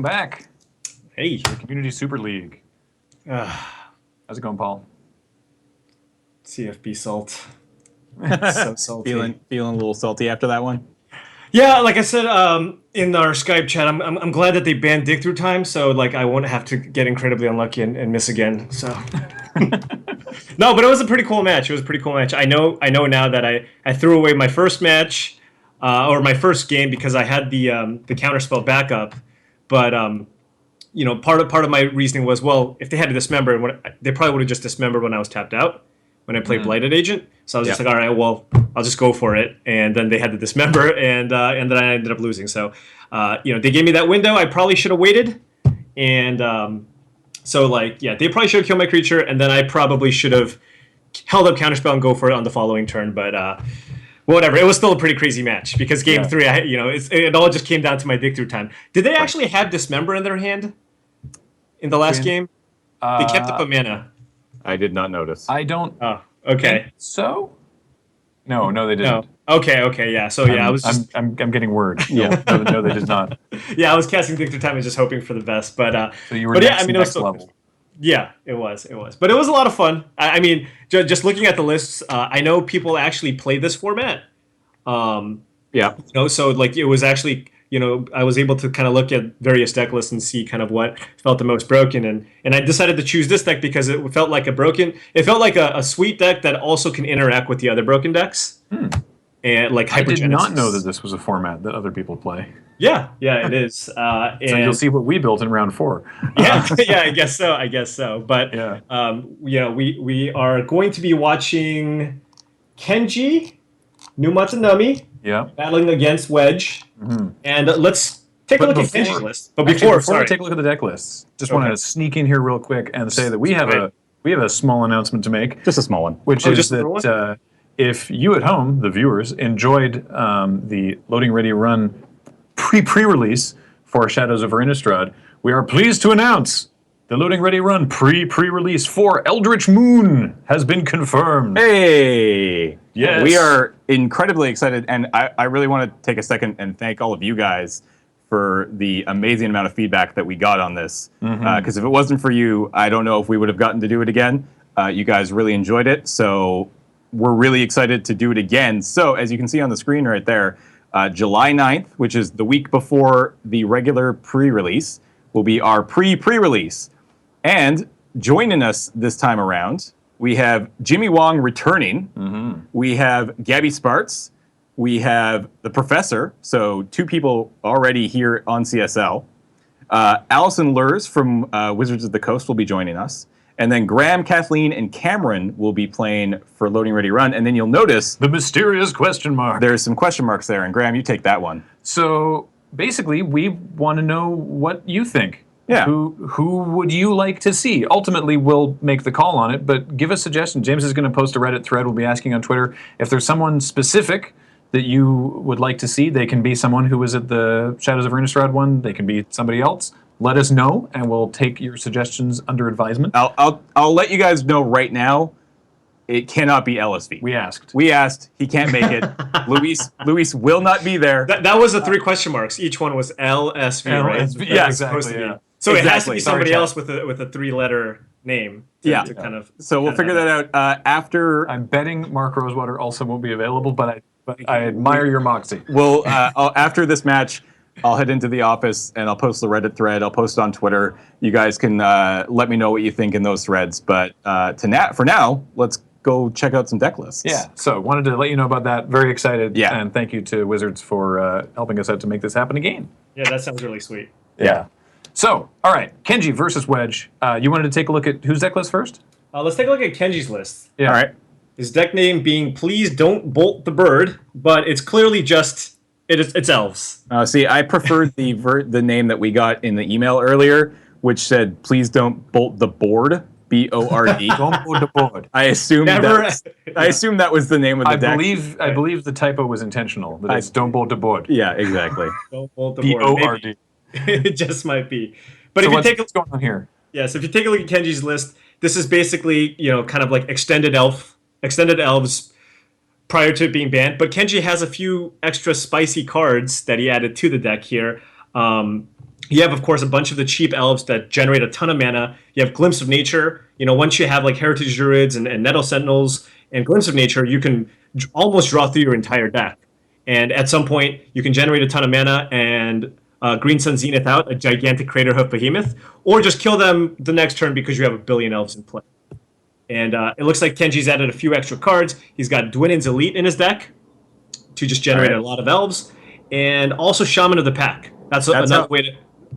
welcome back. Hey. To the Community Super League. How's it going, Paul? CFB salt. So salty. Feeling a little salty after that one. Yeah, like I said in our Skype chat, I'm glad that they banned dig through time, so like I won't have to get incredibly unlucky and miss again. So no, but it was a pretty cool match. It was a pretty cool match. I know now that I threw away my first match or my first game because I had the counterspell backup, but part of my reasoning was, well, if they had to dismember, they probably would have just dismembered when I was tapped out when I played Blighted Agent. So I was just like, all right, well, I'll just go for it. And then they had to dismember, and then I ended up losing. So, they gave me that window. I probably should have waited. And they probably should have killed my creature, and then I probably should have held up Counterspell and go for it on the following turn. But whatever. It was still a pretty crazy match because game 3, it all just came down to my dig through time. Did they actually have Dismember in their hand in the last game? They kept up a mana. I did not notice. I don't. Oh, okay. So? No, they didn't. No. Okay, yeah. So yeah, I was just. I'm getting word. Yeah. no, they did not. Yeah, I was casting dig through time and just hoping for the best, but. So you were next level. Yeah, it was, but it was a lot of fun. I mean, just looking at the lists, I know people actually play this format. So like it was actually. I was able to kind of look at various deck lists and see kind of what felt the most broken, and I decided to choose this deck because it felt like a sweet deck that also can interact with the other broken decks. And like I did not know that this was a format that other people play. Yeah, it is. So you'll see what we built in round 4. Yeah, I guess so. But we are going to be watching Kenji Numatanami. Yeah. Battling against Wedge. And let's take a look at Kenji's list. But before we take a look at the deck lists, just want to sneak in here real quick and say that we have a small announcement to make. Just a small one. Which is that if you at home, the viewers, enjoyed the Loading Ready Run pre-release for Shadows of Innistrad, we are pleased to announce the Loading Ready Run pre-release for Eldritch Moon has been confirmed. Hey! Yes. We are incredibly excited, and I really want to take a second and thank all of you guys for the amazing amount of feedback that we got on this. Because if it wasn't for you, I don't know if we would have gotten to do it again. You guys really enjoyed it, so we're really excited to do it again. So, as you can see on the screen right there, July 9th, which is the week before the regular pre-release, will be our pre-release. And joining us this time around, we have Jimmy Wong returning. We have Gabby Sparts. We have the Professor, so 2 people already here on CSL. Allison Lurs from Wizards of the Coast will be joining us. And then Graham, Kathleen, and Cameron will be playing for Loading Ready Run. And then you'll notice... the mysterious question mark. There's some question marks there. And Graham, you take that one. So basically, we want to know what you think. Yeah. Who would you like to see? Ultimately, we'll make the call on it, but give us suggestions. James is going to post a Reddit thread. We'll be asking on Twitter if there's someone specific that you would like to see. They can be someone who was at the Shadows of Innistrad one. They can be somebody else. Let us know, and we'll take your suggestions under advisement. I'll let you guys know right now. It cannot be LSV. We asked. He can't make it. Luis will not be there. That was the 3 question marks. Each one was LSV, right? Yeah, exactly. Yeah. So it has to be somebody else with a 3-letter name. To kind of. So we'll figure that out after. I'm betting Mark Rosewater also won't be available, but I admire your moxie. Well, after this match, I'll head into the office and I'll post the Reddit thread. I'll post it on Twitter. You guys can let me know what you think in those threads. But for now, let's go check out some deck lists. Yeah. So wanted to let you know about that. Very excited. Yeah. And thank you to Wizards for helping us out to make this happen again. Yeah, that sounds really sweet. Yeah. So, all right, Kenji versus Wedge. You wanted to take a look at whose deck list first? Let's take a look at Kenji's list. Yeah. All right. His deck name being Please Don't Bolt the Bird, but it's clearly just, it's Elves. See, I preferred the name that we got in the email earlier, which said, please don't bolt the board, B-O-R-D. Don't bolt the board. I assumed that was the name of the deck. I believe the typo was intentional. That it's don't bolt the board. Yeah, exactly. Don't bolt the board. B-O-R-D. It just might be. But so if you take what's going on here? Yes, if you take a look at Kenji's list, this is basically, kind of like extended elves prior to it being banned. But Kenji has a few extra spicy cards that he added to the deck here. You have, of course, a bunch of the cheap elves that generate a ton of mana. You have Glimpse of Nature. Once you have like Heritage Druids and Nettle Sentinels and Glimpse of Nature, you can almost draw through your entire deck. And at some point, you can generate a ton of mana and Green Sun Zenith out, a gigantic Crater Hoof Behemoth, or just kill them the next turn because you have a billion elves in play. And it looks like Kenji's added a few extra cards. He's got Dwinnen's Elite in his deck to just generate a lot of elves, and also Shaman of the Pack. That's another way to...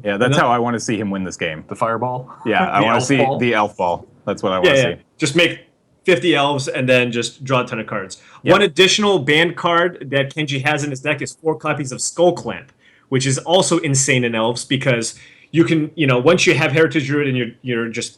Yeah, that's how I want to see him win this game. The fireball? Yeah, I want to see the elf ball. That's what I want to see. Just make 50 elves and then just draw a ton of cards. One additional banned card that Kenji has in his deck is 4 copies of Skull Clamp, which is also insane in elves because you can, once you have Heritage Druid and you're just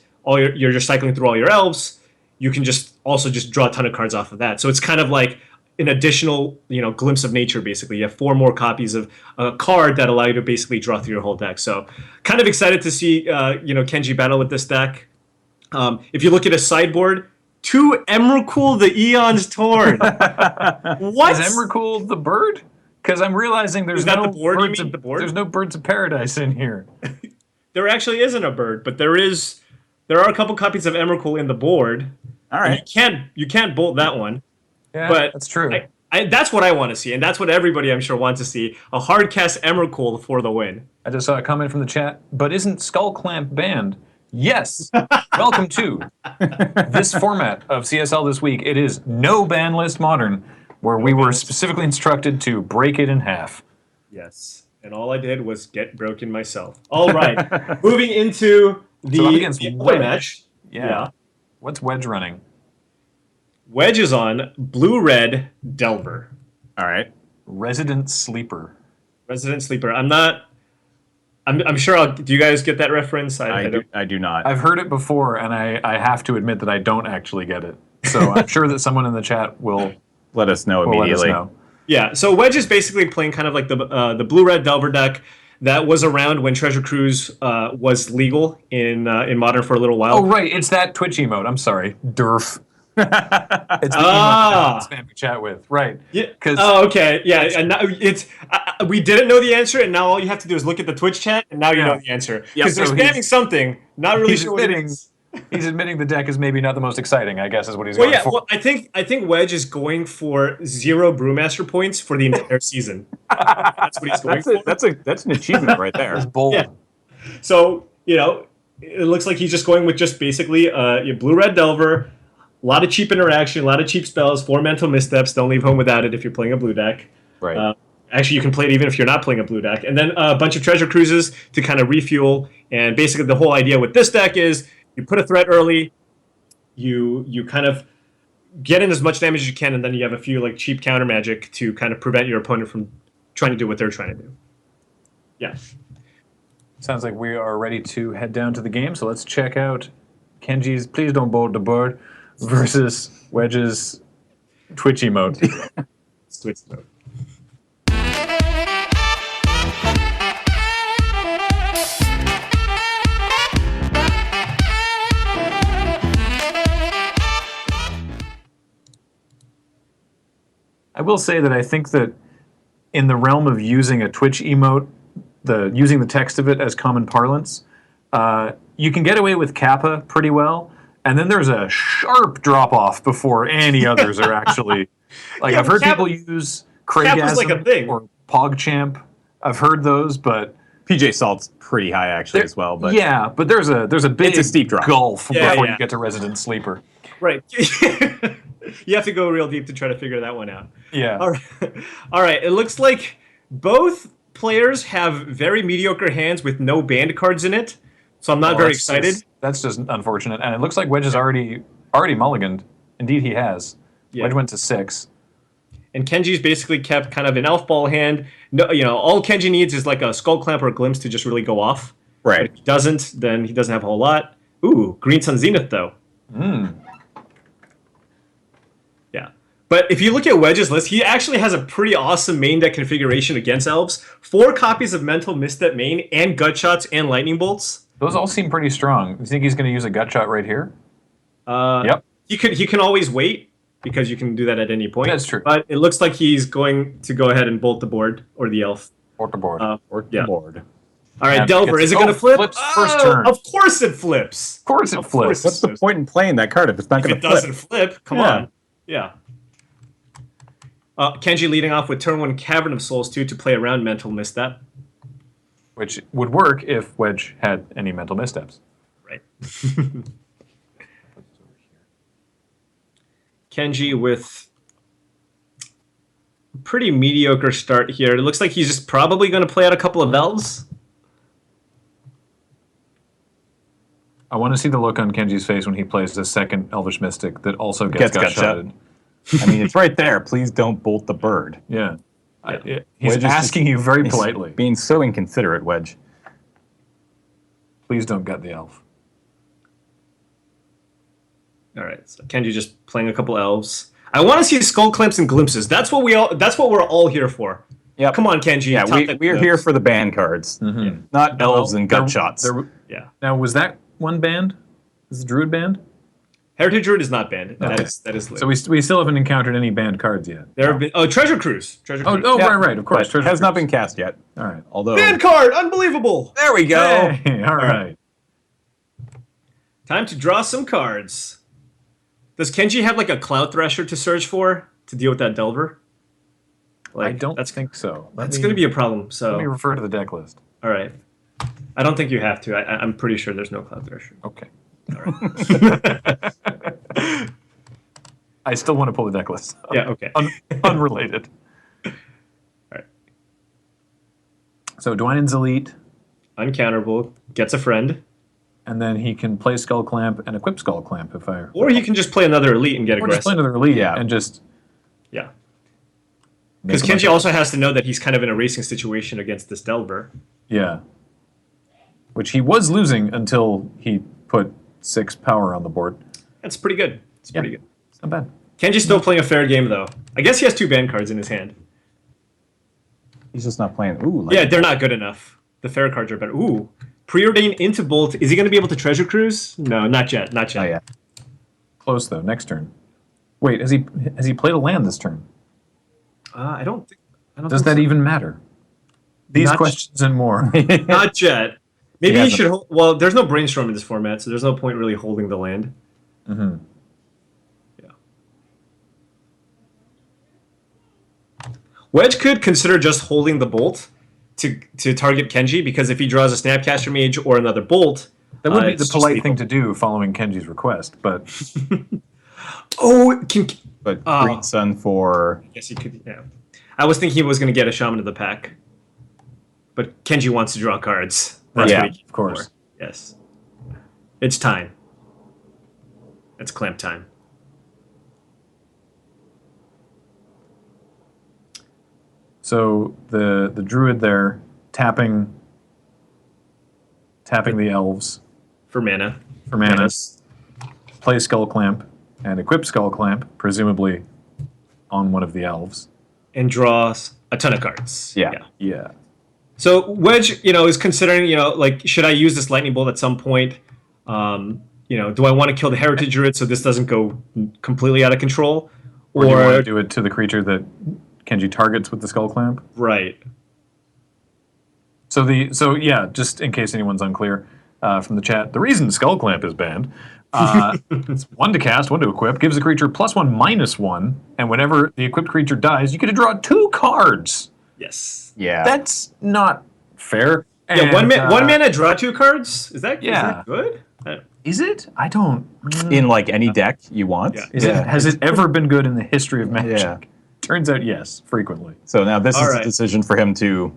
cycling through all your elves, you can just draw a ton of cards off of that. So it's kind of like an additional, glimpse of nature, basically. You have 4 more copies of a card that allow you to basically draw through your whole deck. So kind of excited to see, Kenji battle with this deck. If you look at his sideboard, 2 Emrakul the Eon's Torn. What? Is Emrakul the bird? Because I'm realizing there's no birds of, there's no birds of paradise in here. There actually isn't a bird, but there are a couple copies of Emrakul in the board. All right. You can't bolt that one. Yeah, but that's true. That's what I want to see, and that's what everybody, I'm sure, wants to see. A hard cast Emrakul for the win. I just saw a comment from the chat, but isn't Skull Clamp banned? Yes. Welcome to this format of CSL this week. It is no ban list modern, where we were specifically instructed to break it in half. Yes, and all I did was get broken myself. All right, moving into the Wedge. match. Yeah. What's Wedge running? Wedge is on blue-red Delver. All right. Resident Sleeper. Resident Sleeper. I'm sure. Do you guys get that reference? I do not. I've heard it before, and I have to admit that I don't actually get it. So I'm sure that someone in the chat will let us know immediately. Let us know. Yeah. So Wedge is basically playing kind of like the blue-red Delver deck that was around when Treasure Cruise was legal in Modern for a little while. Oh right, it's that Twitch emote. I'm sorry, Durf. It's the emote that we chat with, right? Yeah. Oh, okay. Yeah. And now it's we didn't know the answer, and now all you have to do is look at the Twitch chat, and now you know the answer because they're spamming something. Not really sure what it is. He's admitting the deck is maybe not the most exciting, I guess, is what he's going for. Well, I think Wedge is going for 0 Brewmaster points for the entire season. That's what he's going for. That's an achievement right there. That's bold. Yeah. So it looks like he's just going with just basically your blue-red Delver. A lot of cheap interaction, a lot of cheap spells, 4 mental missteps. Don't leave home without it if you're playing a blue deck. Right. Actually, you can play it even if you're not playing a blue deck. And then a bunch of treasure cruises to kind of refuel. And basically the whole idea with this deck is you put a threat early, you kind of get in as much damage as you can, and then you have a few like cheap counter magic to kind of prevent your opponent from trying to do what they're trying to do. Yeah. Sounds like we are ready to head down to the game. So let's check out Kenji's Please Don't Bolt the Bird versus Wedge's Twitch emote. Twitch mode. I will say that I think that in the realm of using a Twitch emote, using the text of it as common parlance, you can get away with Kappa pretty well, and then there's a sharp drop-off before any others are actually... Like, I've heard people use Craigasm like a thing. Or PogChamp. I've heard those, but... PJ Salt's pretty high actually as well, but yeah, but there's a big it's a steep drop. Gulf before you get to Resident Sleeper. Right. You have to go real deep to try to figure that one out. Yeah. All right. It looks like both players have very mediocre hands with no banned cards in it, so I'm not very excited. That's just unfortunate, and it looks like Wedge is already mulliganed. Indeed, he has. Yeah. Wedge went to 6. And Kenji's basically kept kind of an elf ball hand. No, all Kenji needs is like a Skull Clamp or a Glimpse to just really go off. Right. But if he doesn't, then he doesn't have a whole lot. Ooh, Green Sun Zenith though. Yeah. But if you look at Wedge's list, he actually has a pretty awesome main deck configuration against Elves. 4 copies of Mental Misstep main and Gut Shots and Lightning Bolts. Those all seem pretty strong. You think he's going to use a Gut Shot right here? Yep. He can always wait, because you can do that at any point. That's true. But it looks like he's going to go ahead and bolt the board, or the elf. Bolt the board. Or the board. All right, Yeah, Delver, it's- is it going to oh, flip? flips first turn. Of course it flips. Of course it flips. What's the point in playing that card if it's not If going it to flip? doesn't flip, come Yeah. on. Yeah. Kenji leading off with turn 1 Cavern of Souls 2 to play around Mental Misstep. Which would work if Wedge had any mental missteps. Right. Kenji with a pretty mediocre start here. It looks like he's just probably going to play out a couple of Elves. I want to see the look on Kenji's face when he plays the second Elvish Mystic that also gets Got shot. gut-shotted. I mean, it's right there. Please don't bolt the bird. Yeah. Yeah. He's Wedge is asking you very He's politely. being so inconsiderate, Wedge. Please don't gut the elf. All right, so Kenji just playing a couple Elves. I want to see Skull Clamps and Glimpses. That's what we're all here for. Yep. Come on, Kenji. Yeah, top that we are notes. here for the ban cards, not elves and gut shots. Yeah. Now, was that one banned? Is the Druid banned? Heritage Druid is not banned. Okay. That is lit. So we still haven't encountered any banned cards yet. There have been Treasure Cruise. Treasure Cruise. Oh, Yeah, right, of course. but has not been cast yet. All right. Although Ban card, unbelievable. there we go. Hey, all right. Time to draw some cards. Does Kenji have like a Cloud Thresher to search for to deal with that Delver? I don't That's think so. That's going to be a problem. Let me So, refer to the deck list. all right. I don't think you have to. I'm pretty sure there's no Cloud Thresher. Okay. I still want to pull the deck list. Yeah. Okay. Unrelated. All right. So Dwynen's elite, Uncounterable gets a friend, and then he can play Skull Clamp and equip Skull Clamp if I. or he can just play another elite and get Or just play aggressive. another elite Yeah. and just. Yeah. make Because a bunch Kenji of- also has to know that he's kind of in a racing situation against this Delver. Yeah. Which he was losing until he put 6 power on the board. That's pretty good. It's pretty good. It's not bad. Kenji's still playing a fair game though. I guess he has 2 ban cards in his hand. He's just not playing. Ooh, like, Yeah, they're not good enough. The fair cards are better. Ooh. Preordain into Bolt. Is he going to be able to Treasure Cruise? No, not yet. Not yet. Oh yeah. Close though. Next turn. Wait, has he played a land this turn? I don't think. Does that even matter? These Not- questions and more. Not yet. Maybe he hasn't. should. Well, there's no brainstorm in this format, so there's no point really holding the land. Mm-hmm. Yeah. Wedge could consider just holding the bolt to target Kenji, because if he draws a Snapcaster Mage or another bolt, That would be it's the just polite lethal. thing to do following Kenji's request, but Oh, can. But Oh. Green Sun for Yes, he could. Yeah. I was thinking he was going to get a Shaman of the Pack, but Kenji wants to draw cards. That's Yeah, what he came of course. for. Yes. It's time. It's clamp time. so the druid there tapping the elves For mana. for mana, play Skull Clamp and equip Skull Clamp, presumably on one of the elves. And draws a ton of cards. Yeah. Yeah. So Wedge, is considering, like, should I use this lightning bolt at some point? Do I want to kill the Heritage Druid so this doesn't go completely out of control? Or do you want to do it to the creature that Kenji targets with the Skull Clamp? Right. So yeah, just in case anyone's unclear from the chat, the reason Skull Clamp is banned, it's 1 to cast, 1 to equip, gives the creature +1/-1, and whenever the equipped creature dies, you get to draw 2 cards. Yes. yeah. That's not fair. Yeah, And, one mana, draw 2 cards. Is that Yeah. good? Is it? I don't. in like any deck you want. Yeah. Has it ever been good in the history of Magic? Yeah. Turns out, yes, frequently. So now this All is right. a decision for him to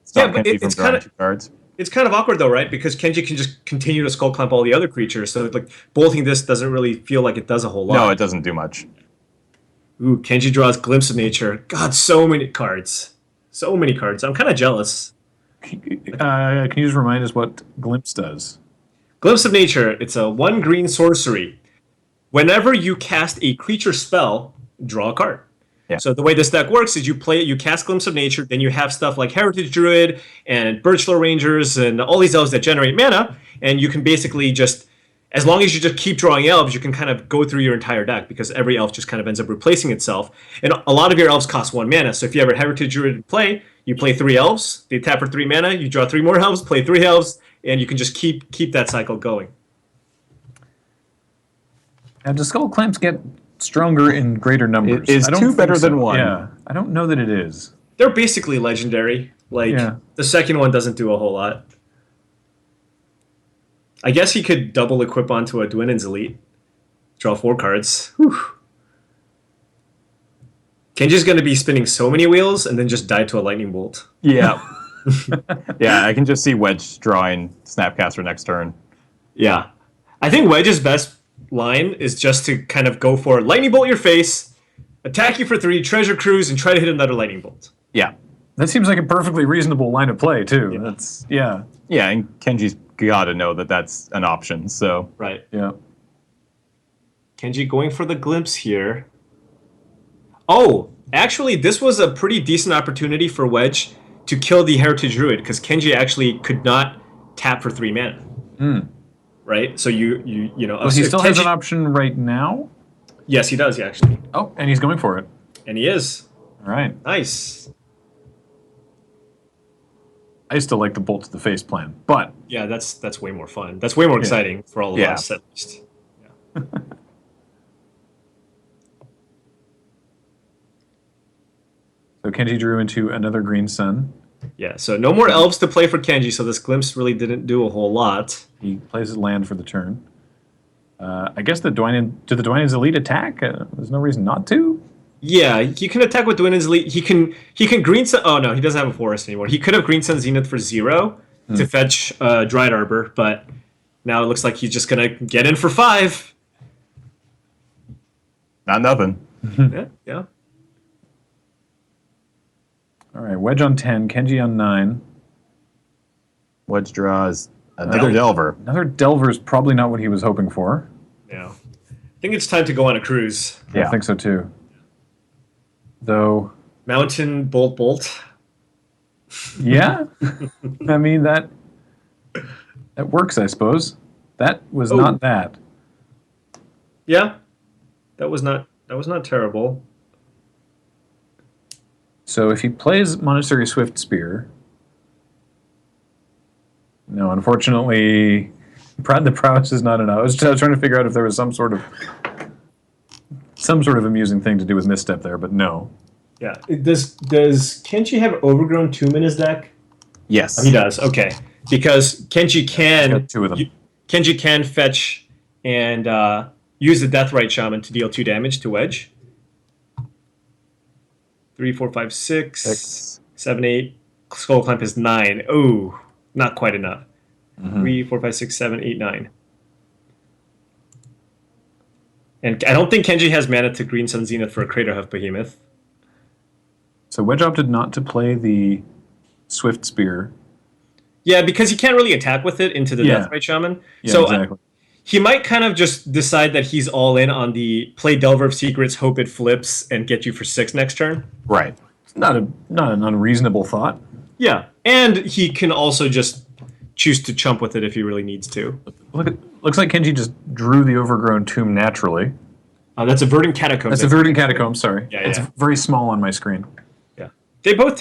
stop Yeah, but Kenji it's from drawing kinda- 2 cards. It's kind of awkward though, right? Because Kenji can just continue to skull clamp all the other creatures. So like bolting this doesn't really feel like it does a whole lot. No, it doesn't do much. Ooh, Kenji draws Glimpse of Nature. God, so many cards. So many cards. I'm kind of jealous. Can you just remind us what Glimpse does? Glimpse of Nature, it's a 1 green sorcery. Whenever you cast a creature spell, draw a card. Yeah. So the way this deck works is you play it, you cast Glimpse of Nature, then you have stuff like Heritage Druid and Birchlow Rangers and all these elves that generate mana, and you can basically just, as long as you just keep drawing elves, you can kind of go through your entire deck because every elf just kind of ends up replacing itself. And a lot of your elves cost 1 mana, so if you have a Heritage Druid in play, You play 3 elves, they tap for 3 mana, you draw 3 more elves, play 3 elves, and you can just keep that cycle going. And do skull clamps get stronger in greater numbers? Is I don't 2 think better so. than 1? Yeah, I don't know that it is. They're basically legendary. Like, Yeah. the second one doesn't do a whole lot. I guess he could double equip onto a Dwinnen's Elite. Draw 4 cards. Whew. Kenji's going to be spinning so many wheels and then just die to a lightning bolt. Yeah. Yeah, I can just see Wedge drawing Snapcaster next turn. Yeah. I think Wedge's best line is just to kind of go for lightning bolt your face, attack you for 3, treasure cruise, and try to hit another lightning bolt. Yeah. That seems like a perfectly reasonable line of play too. That's yeah. Yeah, and Kenji's got to know that that's an option. So Right. Yeah. Kenji going for the glimpse here. Oh, actually, this was a pretty decent opportunity for Wedge to kill the Heritage Druid because Kenji actually could not tap for 3 mana. Right? So you know. Well, he if still has Kenji- an option right now. Yes, he does, actually. Oh, and he's going for it. And he is. All right. Nice. I still like the bolt to the face plan, but Yeah, that's way more fun. That's way more exciting for all of Yeah. us, at least. so Kenji drew into another green sun. Yeah, so no more elves to play for Kenji, so this glimpse really didn't do a whole lot. He plays his land for the turn. I guess the Dwynen's Elite attack? There's no reason not to. Yeah, you can attack with Dwinnen's Elite. He can Green Sun. Oh no, he doesn't have a forest anymore. He could have Green Sun Zenith for 0 to fetch Dried Arbor, but now it looks like he's just gonna get in for 5. not nothing. Yeah. All right, Wedge on 10, Kenji on 9. Wedge draws another Delver. Another Delver's probably not what he was hoping for. Yeah. I think it's time to go on a cruise. I think so too. Though, Mountain Bolt. yeah, I mean that works, I suppose. That was not that. Yeah. That was not terrible. So if he plays Monastery Swift Spear, no, unfortunately, the prowess is not enough. I was trying to figure out if there was some sort of amusing thing to do with misstep there, but no. Yeah. Does Kenji have Overgrown Tomb in his deck? Yes. He does. Okay. Because Kenji can Got 2 of them. Kenji can fetch and use the Deathrite Shaman to deal 2 damage to Wedge. 3, 4, 5, 6, 7, 8. Skull Clamp is 9. Oh, not quite enough. 3, 4, 5, 6, 7, 8, 9. And I don't think Kenji has mana to Green Sun Zenith for a Craterhoof Behemoth. So Wedge opted not to play the Swift Spear. Yeah, because he can't really attack with it into the Deathrite Shaman. Yeah, so exactly. he might kind of just decide that he's all in on the play Delver of Secrets, hope it flips, and get you for 6 next turn. Right. It's not an unreasonable thought. Yeah, and he can also just choose to chump with it if he really needs to. Looks like Kenji just drew the Overgrown Tomb naturally. That's a Verdant Catacomb. That's a Verdant Catacomb, sorry. Yeah, it's yeah. very small on my screen. Yeah, they're both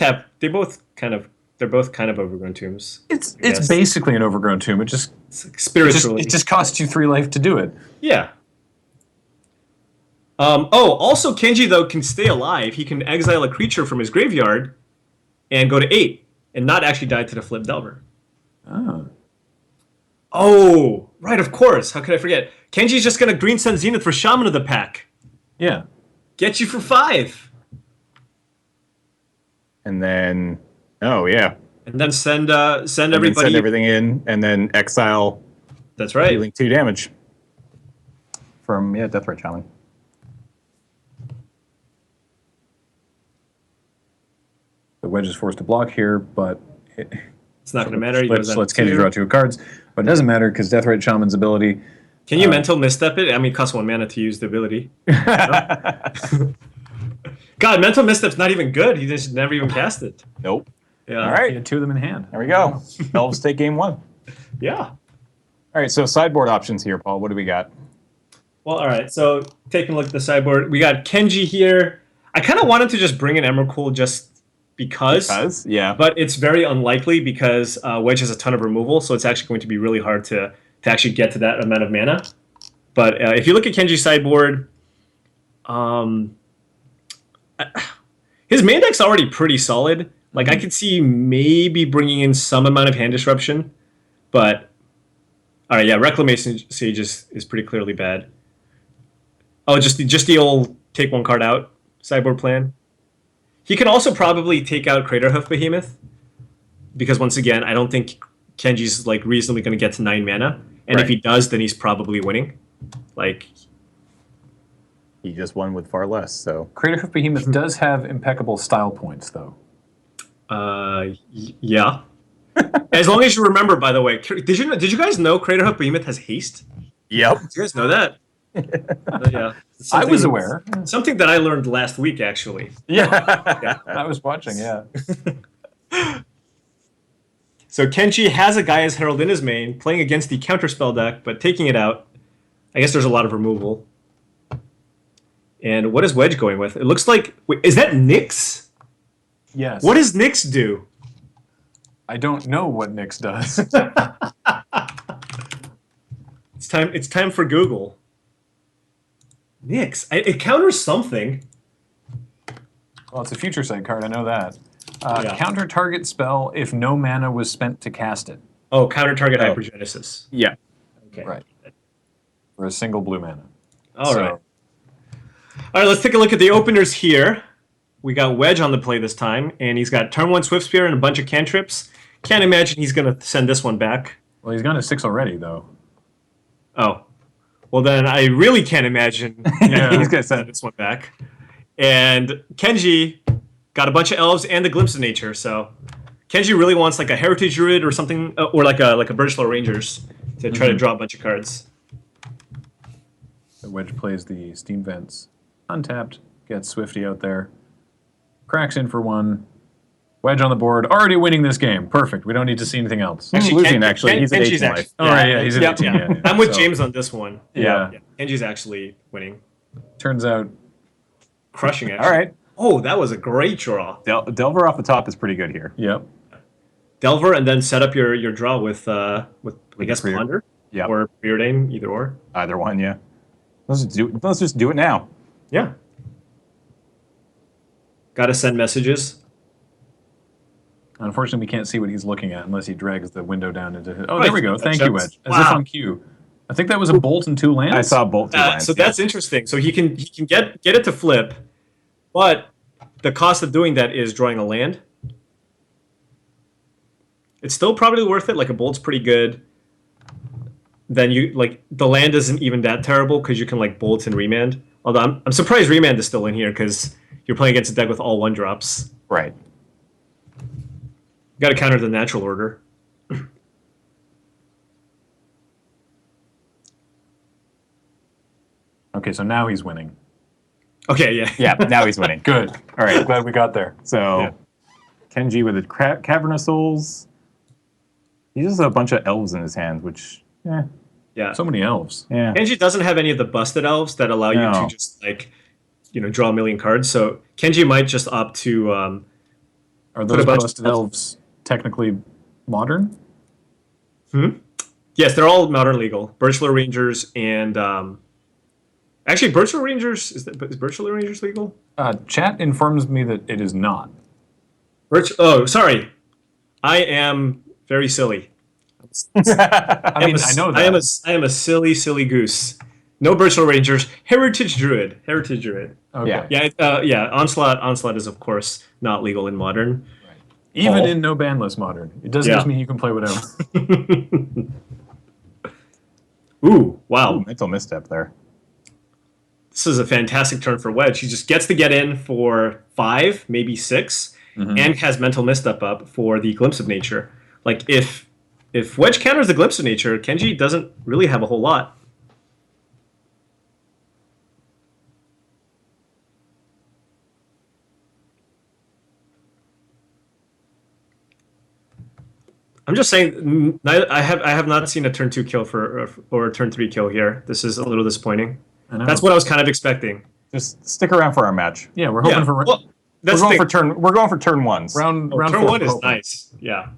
kind of Overgrown Tombs. It's Yes. basically an Overgrown Tomb. It just Spiritually. it just costs you 3 life to do it. Yeah. Also Kenji though can stay alive. He can exile a creature from his graveyard and go to 8 and not actually die to the flip Delver. Oh, right, of course. How could I forget? Kenji's just gonna Green Sun Zenith for Shaman of the Pack. Yeah. Get you for 5. And then, oh yeah. And then send And then everybody. send everything in, and then exile, That's right. dealing 2 damage from Deathrite Shaman. The Wedge is forced to block here, but It's not going to matter. He lets goes on Kenji 2. draw 2 cards. But it doesn't matter because Deathrite Shaman's ability. Can you mental misstep it? I mean, it costs 1 mana to use the ability. God, mental misstep's not even good. He just never even cast it. Nope. Yeah. All right. He had 2 of them in hand. There we go. Elves take game 1. All Yeah. right, so sideboard options here, Paul. What do we got? Well, all right. So taking a look at the sideboard, we got Kenji here. I kind of wanted to just bring in Emrakul just because yeah. but it's very unlikely because Wedge has a ton of removal, so it's actually going to be really hard to actually get to that amount of mana. But if you look at Kenji's sideboard, his main deck's already pretty solid. Like, I could see maybe bringing in some amount of hand disruption, but all right, yeah, Reclamation Sage is pretty clearly bad. Oh, just the old take one card out sideboard plan. He can also probably take out Craterhoof Behemoth, because once again, I don't think Kenji's like reasonably going to get to 9 mana, and if he does, then he's probably winning. Like, He just won with far less, so. Craterhoof Behemoth does have impeccable style points, though. Yeah. As long as you remember, by the way, did you guys know Craterhoof Behemoth has haste? Yep. Did you guys know that? Yeah. I was aware. Something that I learned last week, actually. Yeah. I was watching, yeah. So Kenji has a Gaia's Herald in his main, playing against the counterspell deck, but taking it out. I guess there's a lot of removal. And what is Wedge going with? It looks like... Wait, is that Nyx? Yes. What does Nyx do? I don't know what Nyx does. It's time for Google. Nyx. It counters something. Well, it's a future sight card, I know that. Yeah. Counter target spell if no mana was spent to cast it. Oh, counter target Hypergenesis. Yeah. Okay. Right. For a single blue mana. All right. All right, let's take a look at the openers here. We got Wedge on the play this time, and he's got turn 1 Swift Spear and a bunch of cantrips. Can't imagine he's going to send this one back. Well, he's gone to 6 already, though. Oh. Well, then I really can't imagine he's going to send this one back. And Kenji got a bunch of elves and the Glimpse of Nature, so Kenji really wants like a Heritage Druid or something, or like a Birchlow Rangers to try to draw a bunch of cards. The Wedge plays the Steam Vents. Untapped, gets Swifty out there. Cracks in for 1. Wedge on the board, already winning this game. Perfect. We don't need to see anything else. Actually, losing, actually. He's at 18 life. Oh, right, yeah, he's at 18. Yeah. I'm with James on this one. Yeah. Kenji's actually winning. Turns out. Crushing, actually. All right. Oh, that was a great draw. Delver off the top is pretty good here. Yep. Delver, and then set up your draw with I guess, Ponder? Yeah. Or Preordain, either or. Either one, yeah. Let's just do it now. Yeah. Gotta send messages. Unfortunately, we can't see what he's looking at unless he drags the window down into his... Oh, there we go. Thank you, Wedge. As if on cue. I think that was a bolt and 2 lands. I saw bolt 2 lands. So that's interesting. So he can get it to flip, but the cost of doing that is drawing a land. It's still probably worth it. Like, a bolt's pretty good. Then you like the land isn't even that terrible because you can like bolt and remand. Although I'm surprised remand is still in here because you're playing against a deck with all 1-drops. Right. Got to counter the natural order. Okay, so now he's winning. Okay, yeah. Yeah, now he's winning. Good. All right. Glad we got there. So, Yeah. Kenji with the Cavernous Souls. He just has a bunch of elves in his hand, which, Yeah. So many elves. yeah. Kenji doesn't have any of the busted elves that allow you No. to just like, draw a million cards. So Kenji might just opt to. Are Put those a bunch busted of- elves technically modern? Yes, they're all modern legal. Birchlow Rangers and actually Birchlow Rangers is Birchlow Rangers legal? Chat informs me that it is not. Oh, sorry. I am very silly. I mean, I know that. I am a silly goose. No Birchlow Rangers. Heritage Druid. Okay. Yeah. Onslaught is of course not legal in modern. Even Paul. in no ban list modern. It doesn't Yeah. just mean you can play whatever. Ooh, wow. Ooh, mental misstep there. This is a fantastic turn for Wedge. He just gets to get in for 5, maybe 6, and has mental misstep up for the Glimpse of Nature. Like if Wedge counters the Glimpse of Nature, Kenji doesn't really have a whole lot. I'm just saying, I have not seen a turn 2 kill or a turn 3 kill here. This is a little disappointing. I know. That's what I was kind of expecting. Just stick around for our match. Yeah, we're hoping for. That's we're the going thing. for we're going for turn ones. Round Turn 4 one is Pope. nice. Yeah.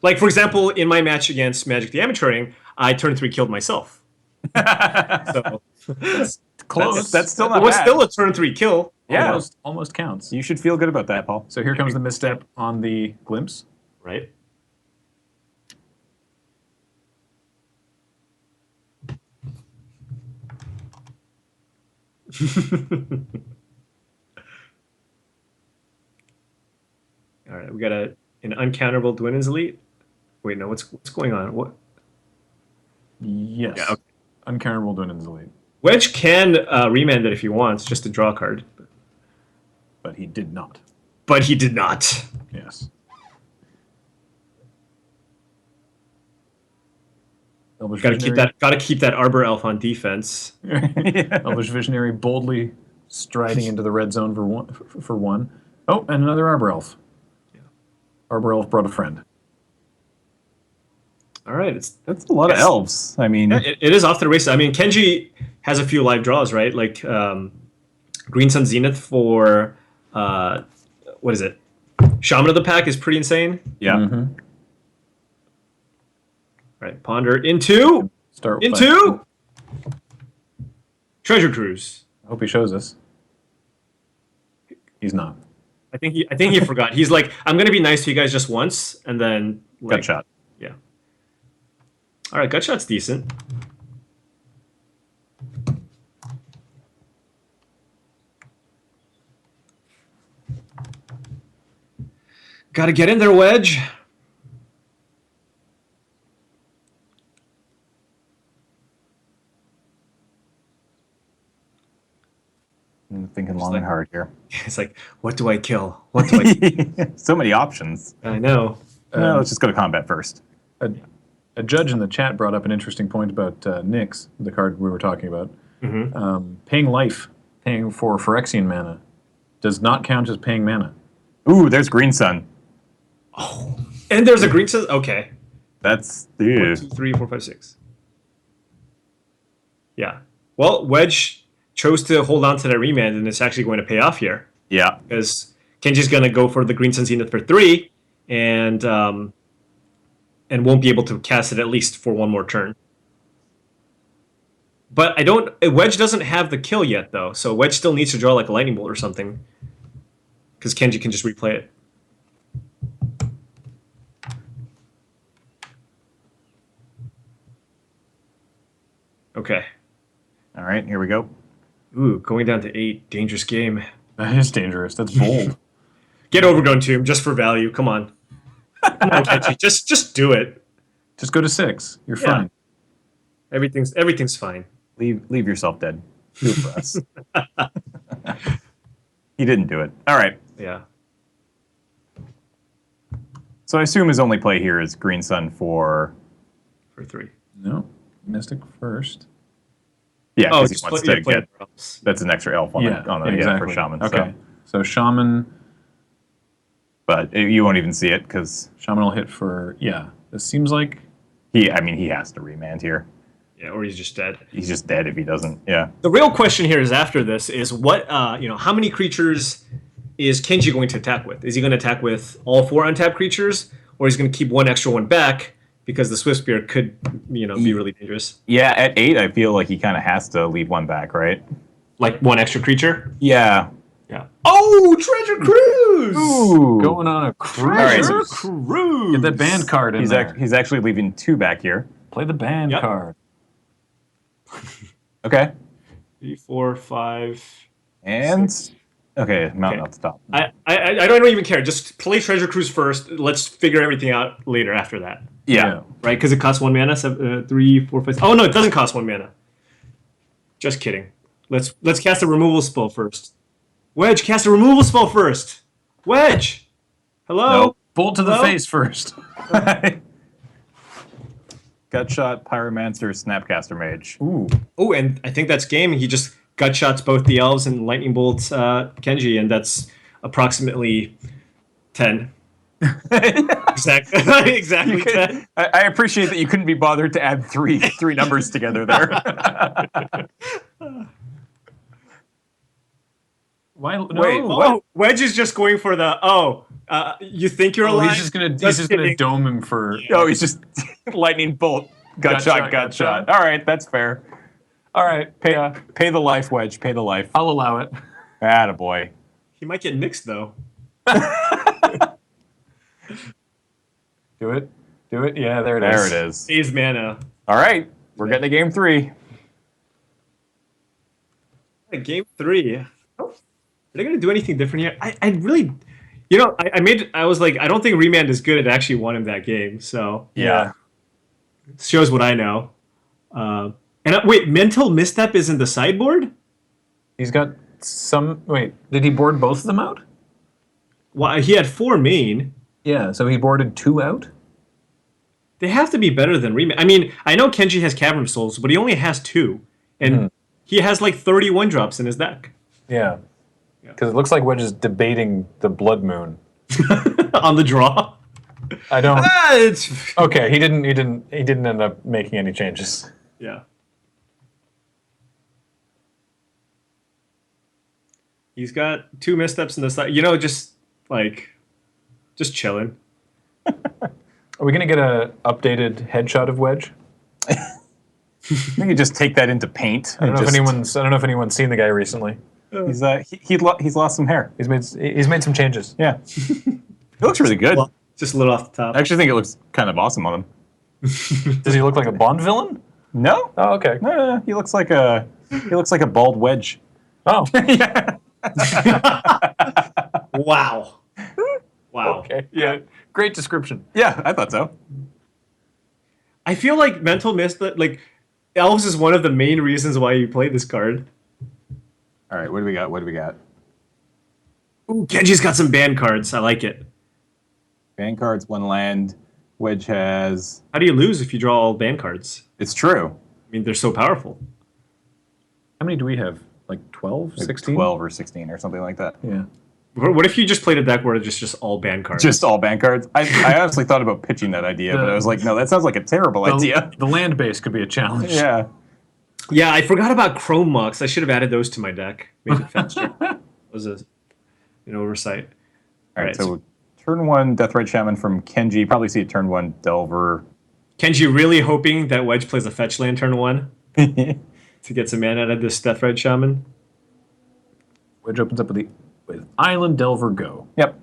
Like, for example, in my match against Magic the Amateuring, I turn 3 killed myself. So Close. That's still it not was bad. still a turn 3 kill. Yeah. Almost counts. You should feel good about that, Paul. So here comes the misstep on the glimpse. Right. All right, we got an uncounterable Dwinnen's Elite. Wait, no, what's going on? What? Yes. Yeah, okay. Uncounterable Dwinnen's Elite. Wedge can remand it if he wants, just to draw a card, But he did not. but he did not. Yes. Elvish Got to keep that Arbor Elf on defense. Elvish Visionary boldly striding into the red zone for one. Oh, and another Arbor Elf. Yeah. Arbor Elf brought a friend. All right, That's a lot of elves. I mean, it is off to the races. I mean, Kenji has a few live draws, right? Like Green Sun Zenith for what is it? Shaman of the Pack is pretty insane. yeah. Mm-hmm. Right, Ponder into Treasure Cruise. I hope he shows us. He's not. I think he forgot. He's like, I'm gonna be nice to you guys just once, and then like, Gut shot. Yeah. All right, gut shot's decent. Got to get in there, Wedge. I'm thinking long and hard here. It's like, what do I kill? What do I? So many options. I know. No, let's just go to combat first. A judge in the chat brought up an interesting point about Nyx, the card we were talking about. Paying life, paying for Phyrexian mana, does not count as paying mana. Ooh, there's Green Sun. Oh, and there's a green sun. Okay. That's 1, 2, 3, 4, 5, 6. Yeah. Well, Wedge chose to hold on to that remand, and it's actually going to pay off here yeah. because Kenji's going to go for the Green Sun Zenith for 3, and won't be able to cast it at least for one more turn. But Wedge doesn't have the kill yet, though, so Wedge still needs to draw like a lightning bolt or something, because Kenji can just replay it. Okay. All right, here we go. Ooh, going down to 8. Dangerous game. That is dangerous. That's bold. Get Overgrown Tomb just for value. Come on. Come on, Kenji. Just do it. Just go to 6. You're Yeah. fine. Everything's fine. Leave yourself dead. Do it for us. He didn't do it. All right. Yeah. So I assume his only play here is Green Sun for... For 3. No. Mystic first. Yeah, Oh, because just he wants play to get... elves. That's an extra elf on the exactly. for Shaman. Okay. So Shaman But you won't even see it because will hit for, yeah. This seems like... he has to remand here. Yeah, or he's just dead. He's just dead if he doesn't. Yeah. The real question here is after this is what how many creatures is Kenji going to attack with? Is he going to attack with all 4 untapped creatures, or he's going to keep one extra one back because the Swift Spear could be really dangerous? Yeah, at 8, I feel like he kind of has to leave one back, right? Like one extra creature? Yeah. Yeah. Oh, Treasure Cruise! Ooh. Going on a cruise. right, Treasure Cruise! Get that band card in there. He's actually leaving 2 back here. Play the band Yep. card. Okay. 3, 4, 5. And okay, mountain Okay. off the top. I don't even care. Just play Treasure Cruise first. Let's figure everything out later after that. Yeah. Right? Because it costs 1 mana. 3, 4, 5. Oh no, it doesn't cost 1 mana. Just kidding. Let's cast a removal spell first. Wedge, cast a removal spell first. Wedge. Hello. No, bolt to the Hello? face first. Gutshot, Pyromancer, Snapcaster Mage. Ooh. Oh, and I think that's game. He just gut shots both the elves and lightning bolts Kenji, and that's approximately 10. Exactly 10. I appreciate that you couldn't be bothered to add three numbers together there. Why? No. Wait, what? Oh, Wedge is just going for the you think you're Oh, alive? he's just gonna kidding. dome him for. Oh, he's just lightning bolt. Gut shot. shot. All right, that's fair. All right. Pay the life, Wedge. Pay the life. I'll allow it. Attaboy. He might get nixed though. Do it. Do it. Yeah, there it is. There it is. Saves mana. All right, we're getting to game 3. Game 3. Are they going to do anything different here? I really, I was like, I don't think Remand is good at actually won him that game. So Yeah. it shows what I know. Wait, Mental Misstep is in the sideboard? He's got some. Wait, did he board both of them out? Well, he had 4 main. Yeah, so he boarded 2 out. They have to be better than Remand. I mean, I know Kenji has Cavern of Souls, but he only has 2. And he has like 31 drops in his deck. Yeah. Because it looks like Wedge is debating the Blood Moon. On the draw. I don't. It's Okay, he didn't end up making any changes. yeah. He's got 2 missteps in the side. Just chilling. Are we gonna get a updated headshot of Wedge? I think you just take that into paint. I don't know if anyone's seen the guy recently. He's lost some hair. He's made some changes. Yeah. He looks really good. Well, just a little off the top. I actually think it looks kind of awesome on him. Does he look like a Bond villain? No? Oh, okay. No. He looks like a bald Wedge. Oh, Yeah. Wow. Wow. okay. Yeah, great description. Yeah, I thought so. I feel like Mental Misstep, like, Elves is one of the main reasons why you play this card. All right, what do we got? Ooh, Kenji's got some banned cards. I like it. Ban cards, 1 land. Wedge has... How do you lose if you draw all banned cards? It's true. I mean, they're so powerful. How many do we have? Like 12, Like 16? 12 or 16 or something like that. Yeah. What if you just played a deck where it's just all banned cards? Just all ban cards. I honestly thought about pitching that idea, but I was like, no, that sounds like a terrible idea. The land base could be a challenge. Yeah. Yeah, I forgot about Chrome Mucks. I should have added those to my deck. Made it faster. It was an oversight. All right, so turn 1 Deathrite Shaman from Kenji. Probably see a turn 1 Delver. Kenji really hoping that Wedge plays a fetch land turn 1 to get some mana out of this Deathrite Shaman. Wedge opens up with Island Delver Go. Yep.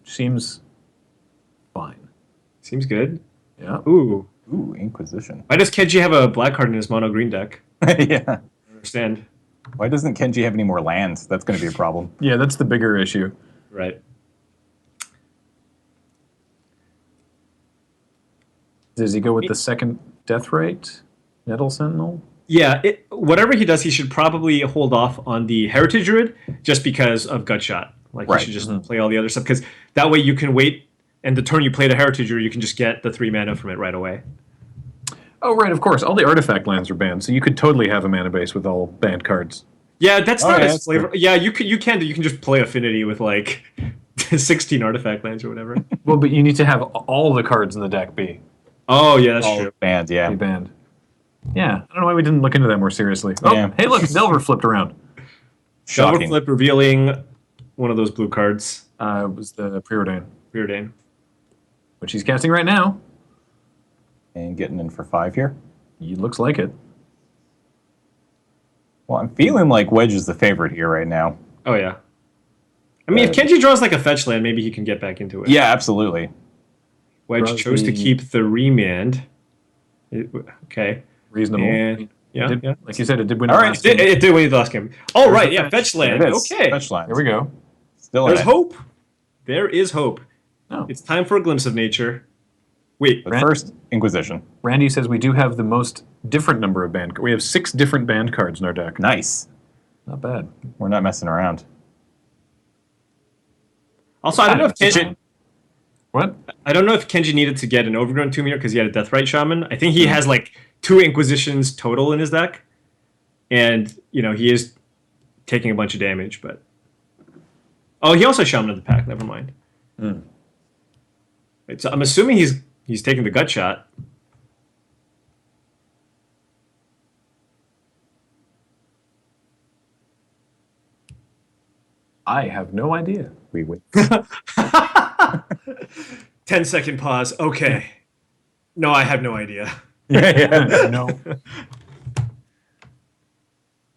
Seems fine. Seems good. Yeah. Ooh. Ooh, Inquisition. Why does Kenji have a black card in his mono green deck? Yeah. I don't understand. Why doesn't Kenji have any more lands? That's going to be a problem. Yeah, that's the bigger issue. Right. Does he go with the second Deathrite? Nettle Sentinel? Yeah, whatever he does, he should probably hold off on the Heritage Druid just because of Gut Shot. Like, Right. you should just play all the other stuff, because that way you can wait, and the turn you play the Heritage Druid, you can just get the 3 mana from it right away. Oh, right, of course. All the artifact lands are banned, so you could totally have a mana base with all banned cards. Yeah, that's Oh, not yeah, as that's flavor. Yeah, you can just play Affinity with like 16 artifact lands or whatever. Well, but you need to have all the cards in the deck be Oh yeah, that's true. Banned, yeah. banned. Yeah, I don't know why we didn't look into that more seriously. Oh, Yeah. hey, look, Delver flipped around. Double Shocking. flip revealing one of those blue cards. It was the Preordain, Preordain. which he's casting right now. And getting in for 5 here. He looks like it. Well, I'm feeling like Wedge is the favorite here right now. Oh yeah. I mean, if Kenji draws like a fetch land, maybe he can get back into it. Yeah, absolutely. Wedge Draws chose to the- keep the remand. Okay. Reasonable. And yeah, Did- yeah. Like you said, it did win All the right, last It, game. it did win the last game. Oh right, the yeah, fetch. fetch land. There it is. Okay. Fetch lines. Here we go. Still There's in it. hope. There is hope. Oh. It's time for a glimpse of nature. Wait, But first, Inquisition. Randy says we do have the most different number of banned. We have 6 different banned cards in our deck. Nice. Not bad. We're not messing around. also I don't know if Kenji, What? I don't know if Kenji needed to get an Overgrown Tomb here because he had a Deathrite Shaman. I think he has like 2 Inquisitions total in his deck, and he is taking a bunch of damage. But he also Shaman of the Pack. Never mind. Right, so I'm assuming he's taking the Gut Shot. I have no idea. We wait. 10-second pause. Okay. No, I have no idea. Yeah. No.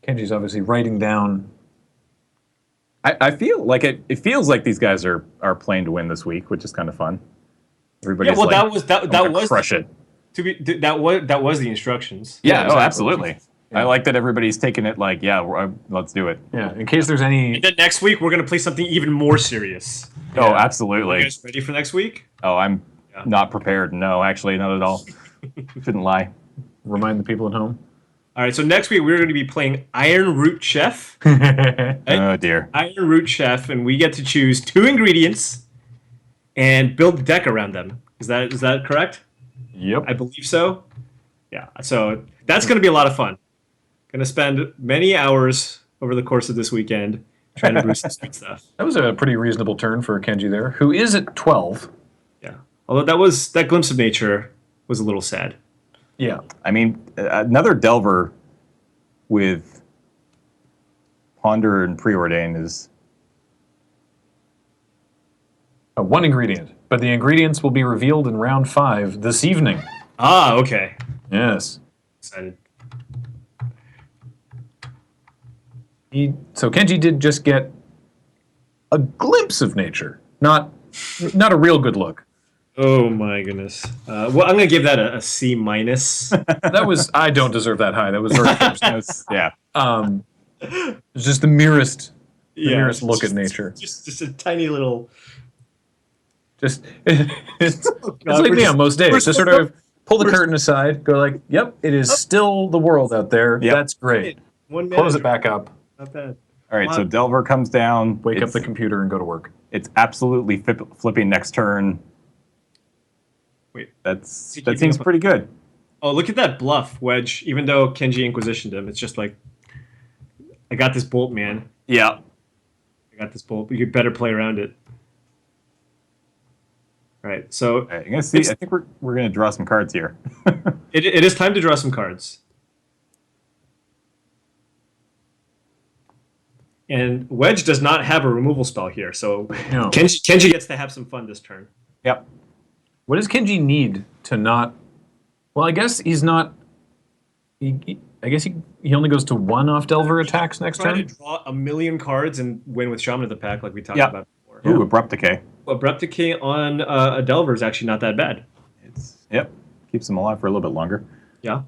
Kenji's obviously writing down. I feel like it feels like these guys are playing to win this week, which is kind of fun. Everybody's Yeah, well, like, that was crush it. that was the instructions. Yeah, exactly. absolutely. Yeah. I like that everybody's taking it like, let's do it. Yeah, in case there's any. And then next week we're gonna play something even more serious. Oh, You absolutely. guys ready for next week? Oh, I'm Yeah. not prepared. No, actually, not at all. Shouldn't lie. Remind the people at home. All right, so next week we're going to be playing Iron Root Chef. Oh dear. Iron Root Chef, and we get to choose 2 ingredients and build the deck around them. Is that correct? Yep. I believe so. Yeah, so that's going to be a lot of fun. Going to spend many hours over the course of this weekend trying to brew some sweet stuff. That was a pretty reasonable turn for Kenji there, who is at 12. Yeah, although that glimpse of nature was a little sad. Yeah. I mean, another Delver with Ponder and Preordain is. One ingredient, but the ingredients will be revealed in round 5 this evening. Ah, okay. Yes. Excited. So Kenji did just get a glimpse of nature, not a real good look. Oh my goodness. Well, I'm gonna give that a C minus. That was I don't deserve that high. That was very close. Yeah. It's just the merest look at nature. Just a tiny little. Just it's like me on most days. Just sort of pull the curtain aside, go like, "Yep, it is still the world out there. Yep. That's great." One Close it back up, Not bad. All right, so Delver comes down. wake up the computer, and go to work. It's absolutely flipping next turn. Wait. That seems pretty good. Oh, look at that bluff, Wedge. Even though Kenji Inquisitioned him, it's just like, I got this bolt, man. Yeah. I got this bolt. You could better play around it. All right, so All right, you're gonna see. I think we're gonna draw some cards here. it is time to draw some cards. And Wedge does not have a removal spell here, so No. Kenji gets to have some fun this turn. Yep. What does Kenji need to not? Well, I guess he's not. I guess he only goes to 1 off Delver attacks next Try to turn. draw a million cards and win with Shaman of the Pack, like we talked Yep. about before. Ooh, Abrupt Decay. Abrupt Decay on a Delver is actually not that bad. Yep. Keeps them alive for a little bit longer. Yeah.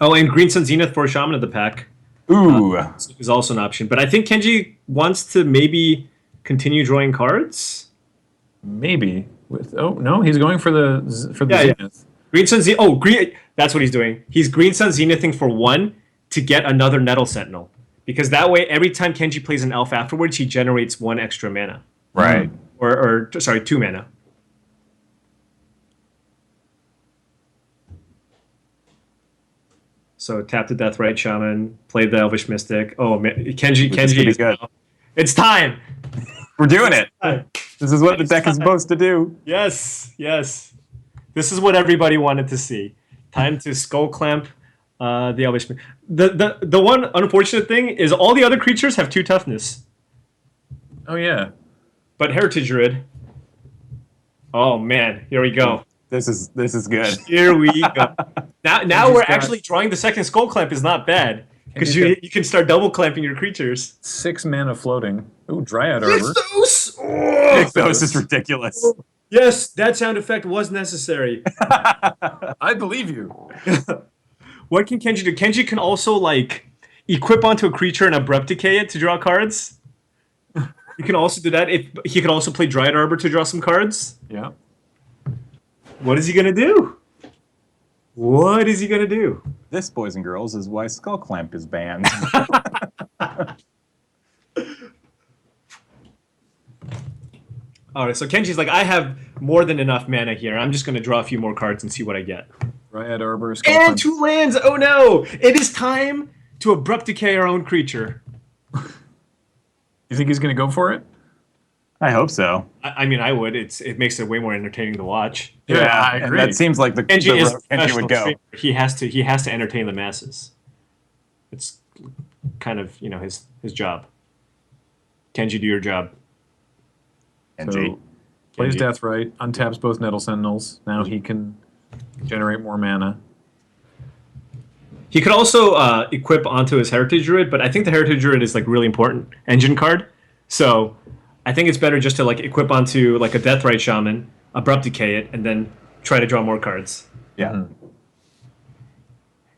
Oh, and Green Sun Zenith for Shaman of the Pack Ooh. is also an option. But I think Kenji wants to maybe continue drawing cards. Maybe with no, he's going for the Yeah. Zenith. Green Sun Zenith. Oh, green. That's what he's doing. He's Green Sun Zenithing for 1 to get another Nettle Sentinel. Because that way, every time Kenji plays an elf afterwards, he generates 1 extra mana. Right. Or sorry, 2 mana. So tap the Deathrite Shaman, play the Elvish Mystic. Oh, man, Kenji gonna be is good. It's time. We're doing it. Time. This is what the deck is supposed to do. Yes. This is what everybody wanted to see. Time to Skull Clamp the Elvish. The one unfortunate thing is all the other creatures have 2 toughness, Oh yeah. but Heritage Druid. Oh man, here we go. This is good. Here we go. Now we're got- actually drawing the second Skull Clamp is not bad because Kenji's you can start double clamping your creatures. 6 mana floating. Ooh, Dryad Arbor. Those! Oh! This is ridiculous. Yes, that sound effect was necessary. I believe you. What can Kenji do? Kenji can also like equip onto a creature and abrupt decay it to draw cards. You can also do that. If he could also play Dryad Arbor to draw some cards. Yeah. What is he gonna do? What is he gonna do? This, boys and girls, is why Skull Clamp is banned. All right, so Kenji's like, I have more than enough mana here. I'm just gonna draw a few more cards and see what I get. Dryad Arbor. And 2 lands. Oh no! It is time to abrupt decay our own creature. You think he's going to go for it? I hope so. I mean, I would. It makes it way more entertaining to watch. Yeah, I and agree. that seems like the Kenji is a route Kenji would professional go. streamer. He has to entertain the masses. It's kind of his job. Kenji, do your job. And So plays Kenji. Death Right, untaps both Nettle Sentinels. Now he can generate more mana. He could also equip onto his Heritage Druid, but I think the Heritage Druid is like really important engine card. So I think it's better just to like equip onto like a Deathrite Shaman, Abrupt Decay it, and then try to draw more cards. Yeah.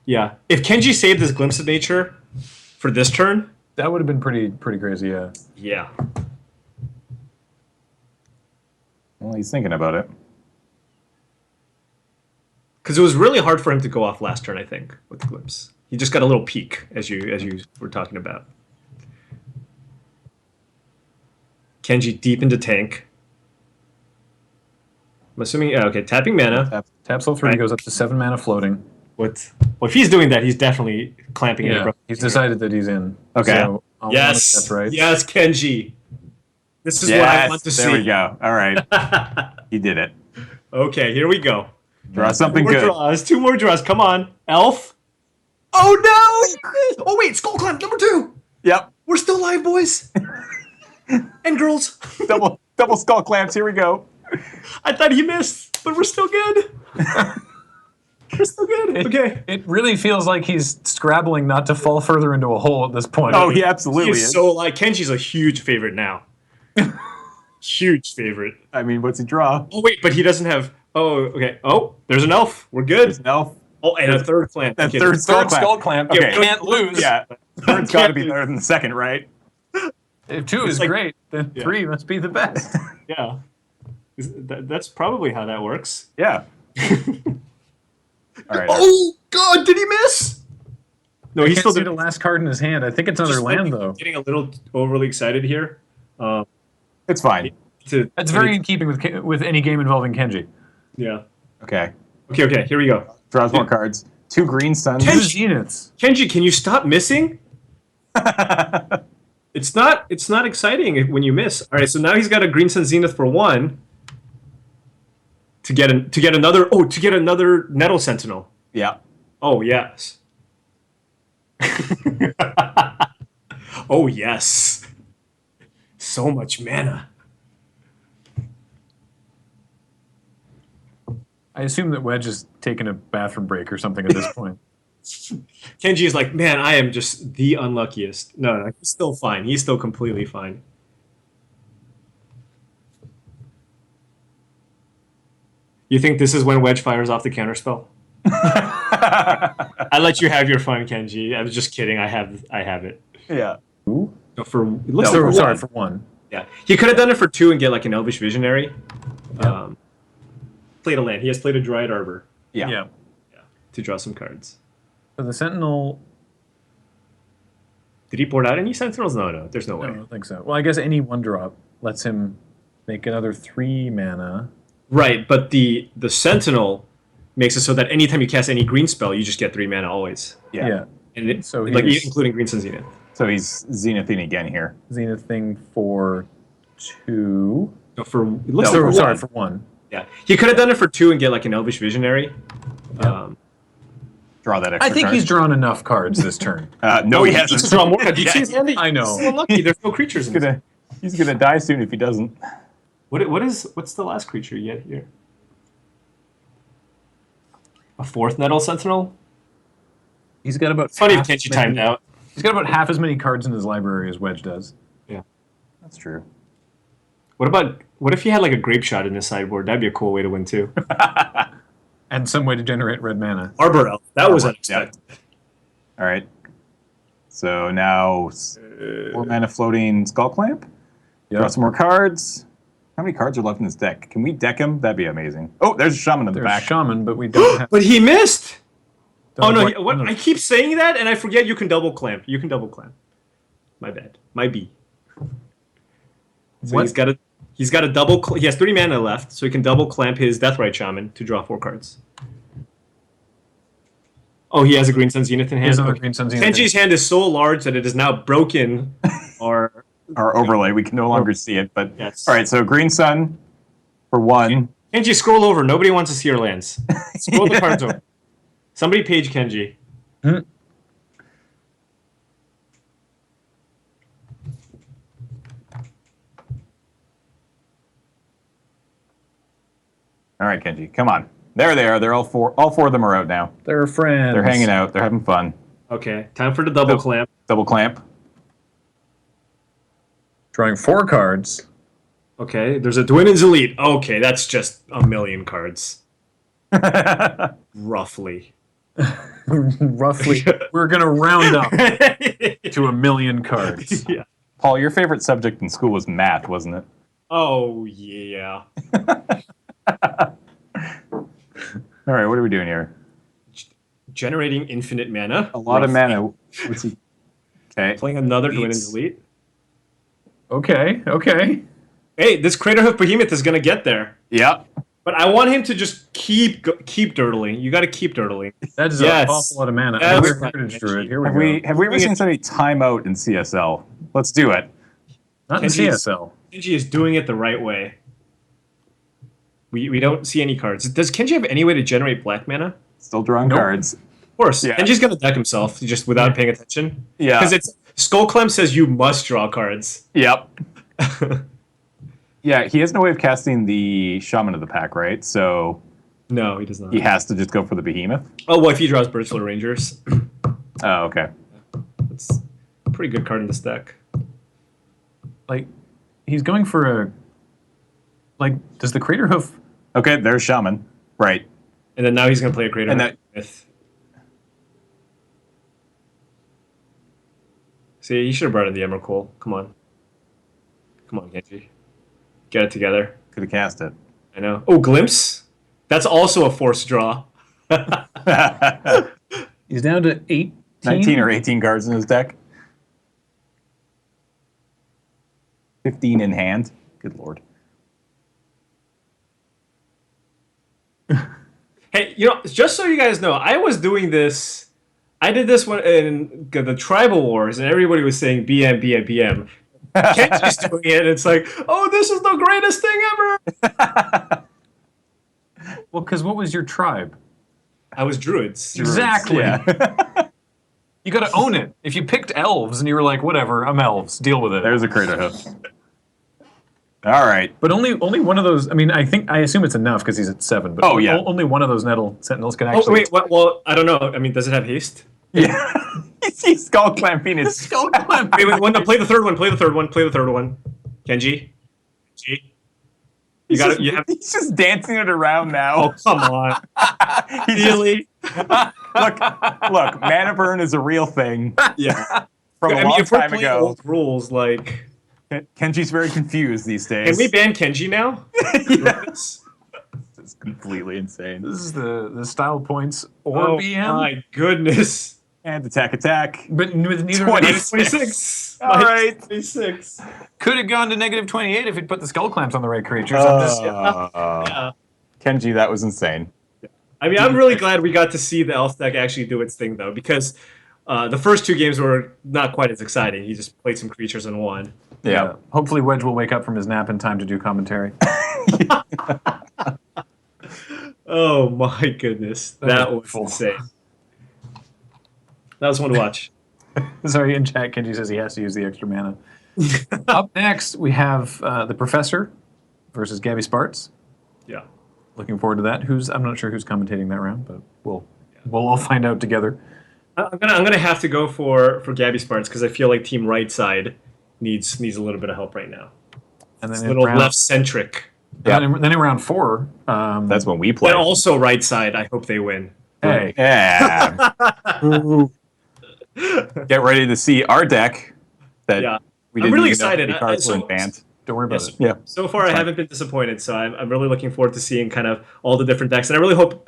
Yeah. If Kenji saved his Glimpse of Nature for this turn, That would have been pretty crazy, yeah. yeah. Well, he's thinking about it. Because it was really hard for him to go off last turn, I think, with the Glimpse. He just got a little peak, as you were talking about. Kenji deep into tank. I'm assuming, yeah, okay, tapping mana. Taps all 3, Right. goes up to 7 mana floating. Well, if he's doing that, he's definitely clamping it. Yeah, he's decided that he's in. Okay. So I'll Yes, that's right. yes, Kenji. This is what I want to see. There we go. All right. He did it. Okay, here we go. Draw something Two more good. draws. 2 more draws. Come on, Elf. Oh no! Oh wait, Skull Clamp number 2. Yep. We're still live, boys and girls. Double skull clamps. Here we go. I thought he missed, but we're still good. We're still good. Okay. It really feels like he's scrabbling not to fall further into a hole at this point. Oh, he absolutely He's is. so like Kenji's a huge favorite now. Huge favorite. I mean, what's he draw? Oh wait, but he doesn't have. Oh, okay. Oh, there's an elf. We're good. There's an elf. Oh, and a third clamp. That Okay, third the skull Third clamp. skull clamp. Okay. You can't lose. Yeah. Third's got to be better than the second, right? If 2 is like- great, then Yeah. 3 must be the best. Yeah. That's probably how that works. Yeah. All right. Oh God! Did he miss? No, He he's still still see the last card in his hand. I think it's another just land, though. getting a little overly excited here. It's fine. That's very in keeping with any game involving Kenji. Yeah. Okay. Okay. Here we go. Draws more cards. 2 green suns. Two Zeniths. Kenji, can you stop missing? It's not exciting when you miss. All right, so now he's got a Green Sun Zenith for 1 to get another Nettle Sentinel. Yeah. Oh yes. Oh yes. So much mana. I assume that Wedge is taking a bathroom break or something at this point. Kenji is like, man, I am just the unluckiest. No, he's still fine. He's still completely fine. You think this is when Wedge fires off the counterspell? I let you have your fun, Kenji. I was just kidding. I have it. Yeah. Ooh. No, it looks No, like sorry, one. for 1. Yeah, he could have done it for 2 and get like an Elvish Visionary. Yeah. Played a land. He has played a Dryad Arbor Yeah. to draw some cards. So the Sentinel, Did he board out any Sentinels? No. There's no I way. don't think so. Well, I guess any 1-drop lets him make another 3 mana. Right, but the Sentinel makes it so that anytime you cast any green spell, you just get 3 mana always. Yeah. And it, So like he's- including Green Sun Zenith. So he's Zenithing again here. Zenith thing for 2. So for it looks No, like Sorry, one. for 1. Yeah, he could have done it for 2 and get like an Elvish Visionary. Draw that extra I think card. he's drawn enough cards this turn. No, he He's hasn't. drawn more. Did you Yeah, see his hand? I know. He's so unlucky. There's no creatures in this. He's gonna die soon if he doesn't. What's the last creature you get here? A 4th Nettle Sentinel? He's got about Funny if half Kenji as many- timed out. He's got about half as many cards in his library as Wedge does. Yeah. That's true. What if he had like a grape shot in his sideboard? That'd be a cool way to win too. And some way to generate red mana. Arbor Elf. That was Yep. unexpected. All right. So now 4 mana floating skull clamp. Draw some more cards. How many cards are left in this deck? Can we deck him? That'd be amazing. Oh, there's a shaman in the There's back. Shaman, but we don't have... But he missed. don't Oh no! have What? I keep saying that, and I forget you can double clamp. You can double clamp. My bad. My B. So What? he's got a double. He has 30 mana left, so he can double clamp his Deathrite Shaman to draw 4 cards. Oh, he has a Green Sun Zenith in He hand. has another Okay. Green Sun Zenith. Kenji's hand is so large that it is now broken. Or Our overlay. We can no longer see it. But Yes. all right. So green sun for 1. Kenji, scroll over. Nobody wants to see your lands. Scroll the cards over. Somebody page Kenji. All right, Kenji, come on. There they are. They're all four of them are out now. They're friends. They're hanging out. They're having fun. Okay, time for the double clamp. Double clamp. Drawing 4 cards. Okay, there's a Dwinnen's Elite. Okay, that's just a million cards. Roughly. Roughly. We're going to round up to 1 million cards. Yeah. Paul, your favorite subject in school was math, wasn't it? Oh, yeah. All right, what are we doing here? Generating infinite mana. A lot of mana. What's he? Okay. Playing another Dwinnen's Elite. Okay. Hey, this Craterhoof Behemoth is going to get there. Yep. But I want him to just keep dirtling. You got to keep dirtling. That is Yes. an awful lot of mana. That's Another right. Heritage Druid. Here Have we go. we ever seen somebody time out in CSL? Let's do it. Not in Kenji's- CSL. Kenji is doing it the right way. We don't see any cards. Does Kenji have any way to generate black mana? Still drawing Nope. cards. Of course. Yeah. Kenji's going to deck himself just without paying attention. Yeah. Because it's Skullclamp says you must draw cards. Yep. Yeah, he has no way of casting the Shaman of the Pack, right? So No, he does not. he has to just go for the Behemoth. Oh, well, if he draws Birchflow Rangers. Oh, okay. It's a pretty good card in this deck. Like, he's going for a... Like, does the Crater Hoof... Okay, there's Shaman. Right. And then now he's going to play a Crater And that- with... See, he should have brought in the Emrakul. Come on. Come on, Kenji. Get it together. Could have cast it. I know. Oh, Glimpse? That's also a forced draw. He's down to 18? 19 or 18 cards in his deck. 15 in hand. Good lord. Hey, just so you guys know, I was doing this. I did this one in the Tribal Wars, and everybody was saying BM, BM, BM. Kenji's doing it, and it's like, oh, this is the greatest thing ever. Well, because what was your tribe? I was Druids. Exactly. Yeah. You got to own it. If you picked Elves and you were like, whatever, I'm Elves, deal with it. There's a Crater Hoof. All right. But only one of those. I mean, I assume it's enough because he's at 7. But Oh, yeah. only one of those Nettle Sentinels can Oh, actually. wait, what? Well, I don't know. I mean, does it have haste? Yeah. He's skull clamping his skull. Wait, play the third one, play the third one, play the third one. Kenji? You got it. You have. He's just dancing it around Oh, now. come on. He's Really? look, mana burn is a real thing Yeah. from a I mean, long if we're time playing ago. old rules, like, Kenji's very confused these days. can we ban Kenji now? Yes. It's completely insane. This is the style points or Oh BM. my goodness. And attack. But with neither 20. of these, 26. All right. 26. could have gone to negative 28 if he'd put the skull clamps on the right creatures. I'm just- Yeah. Kenji, that was insane. I mean, I'm really glad we got to see the Elf deck actually do its thing, though, because the first 2 games were not quite as exciting. He just played some creatures and won. Yeah. Hopefully Wedge will wake up from his nap in time to do commentary. Oh my goodness. That was Full. insane. That was one to watch. Sorry, in chat, Kenji says he has to use the extra mana. Up next, we have the Professor versus Gabby Sparts. Yeah. Looking forward to that. I'm not sure who's commentating that round, but we'll all find out together. I'm gonna have to go for Gabby Sparts because I feel like Team Right Side needs a little bit of help right now. And It's then a in little round, left centric. then in round 4, That's when we play. But also Right Side, I hope they win. hey, Yeah. Get ready to see our deck. That Yeah. we I'm didn't really even know excited. the cards So- weren't banned. don't worry about Yes. it. Yeah. So far, I haven't been disappointed, so I'm really looking forward to seeing kind of all the different decks. And I really hope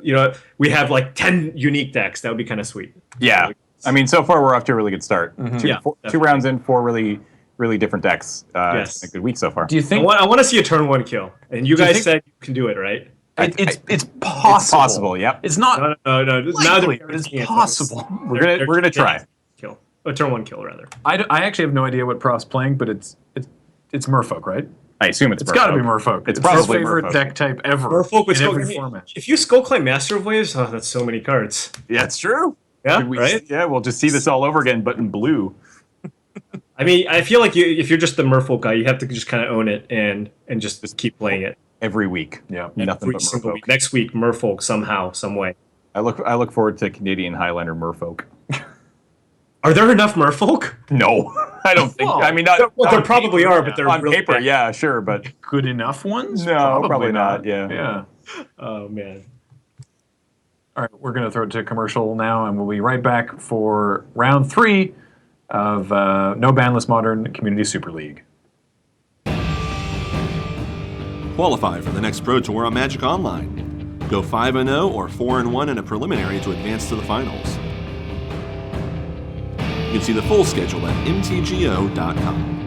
we have like 10 unique decks. That would be kind of sweet. Yeah. I mean, so far we're off to a really good start. Yeah, Two definitely. rounds in, 4 really, really different decks. Yes. It's been a good week so far. Do you I think want to see a turn 1 kill, and you Do you guys think- said you can do it, right? it's It's possible? possible. Yep. It's not No. Now likely, they're but it's making it possible. We're gonna try. Kill a turn 1 kill rather. I actually have no idea what Prof's playing, but it's Merfolk, right? I assume it's It's got to be Merfolk. It's his probably favorite Merfolk. deck type ever. Merfolk with in Skull. every format. If you Skullclimb Master of Waves, oh, that's so many cards. Yeah, it's true. Yeah, Could we- right. Yeah, we'll just see this all over again, but in blue. I mean, I feel like if you're just the Merfolk guy, you have to just kind of own it and just keep playing it. every week. Yeah. Nothing Every but single merfolk. week. Next week, Merfolk somehow, some way. I look forward to Canadian Highlander merfolk. Are there enough Merfolk? No, I don't think. Well, I mean, not Well, there on probably paper, are, but they're on really paper, bad. yeah, sure, but Good enough ones? No, probably not, yeah. Yeah. Oh man. All right, we're going to throw it to commercial now, and we'll be right back for round 3 of No Bandless Modern Community Super League. Qualify for the next Pro Tour on Magic Online. Go 5-0 or 4-1 in a preliminary to advance to the finals. You can see the full schedule at mtgo.com.